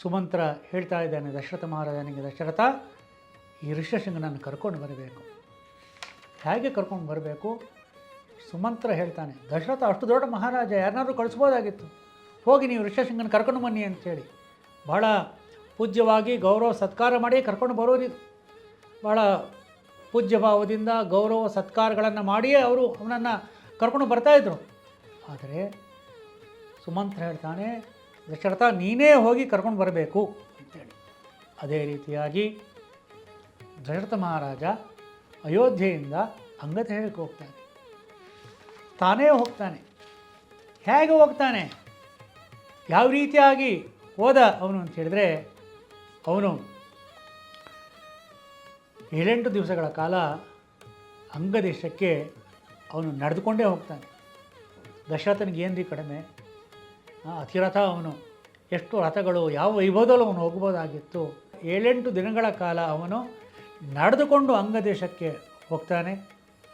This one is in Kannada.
ಸುಮಂತ್ರ ಹೇಳ್ತಾ ಇದ್ದಾನೆ ದಶರಥ ಮಹಾರಾಜನಿಗೆ, ದಶರಥ ಈ ಋಷ್ಯಶೃಂಗನನ್ನು ಕರ್ಕೊಂಡು ಬರಬೇಕು. ಹೇಗೆ ಕರ್ಕೊಂಡು ಬರಬೇಕು? ಸುಮಂತ್ರ ಹೇಳ್ತಾನೆ, ದಶರಥ ಅಷ್ಟು ದೊಡ್ಡ ಮಹಾರಾಜ, ಯಾರನ್ನಾದ್ರೂ ಕಳಿಸ್ಬೋದಾಗಿತ್ತು, ಹೋಗಿ ನೀವು ಋಷ್ಯಶೃಂಗನ ಕರ್ಕೊಂಡು ಬನ್ನಿ ಅಂತೇಳಿ ಭಾಳ ಪೂಜ್ಯವಾಗಿ ಗೌರವ ಸತ್ಕಾರ ಮಾಡಿ ಕರ್ಕೊಂಡು ಬರೋದಿದು. ಭಾಳ ಪೂಜ್ಯ ಭಾವದಿಂದ ಗೌರವ ಸತ್ಕಾರಗಳನ್ನು ಮಾಡಿಯೇ ಅವರು ಅವನನ್ನು ಕರ್ಕೊಂಡು ಬರ್ತಾಯಿದ್ರು. ಆದರೆ ಸುಮಂತ್ರ ಹೇಳ್ತಾನೆ, ದಶರಥ ನೀನೇ ಹೋಗಿ ಕರ್ಕೊಂಡು ಬರಬೇಕು ಅಂತೇಳಿ. ಅದೇ ರೀತಿಯಾಗಿ ದಶರಥ ಮಹಾರಾಜ ಅಯೋಧ್ಯೆಯಿಂದ ಅಂಗದೇಶಕ್ಕೆ ಹೋಗ್ತಾನೆ. ತಾನೇ ಹೋಗ್ತಾನೆ. ಹೇಗೆ ಹೋಗ್ತಾನೆ, ಯಾವ ರೀತಿಯಾಗಿ ಹೋದ ಅವನು ಅಂತ ಹೇಳಿದ್ರೆ, ಅವನು 7-8 ದಿವಸಗಳ ಕಾಲ ಅಂಗದೇಶಕ್ಕೆ ಅವನು ನಡೆದುಕೊಂಡೇ ಹೋಗ್ತಾನೆ. ದಶರಥನಿಗೆ ಏನ್ರಿ ಕಡಿಮೆ, ಅತಿರಥ ಅವನು, ಎಷ್ಟು ರಥಗಳು, ಯಾವ ವೈಭವದಲ್ಲೂ ಅವನು ಹೋಗ್ಬೋದಾಗಿತ್ತು. 7-8 ದಿನಗಳ ಕಾಲ ಅವನು ನಡೆದುಕೊಂಡು ಅಂಗದೇಶಕ್ಕೆ ಹೋಗ್ತಾನೆ.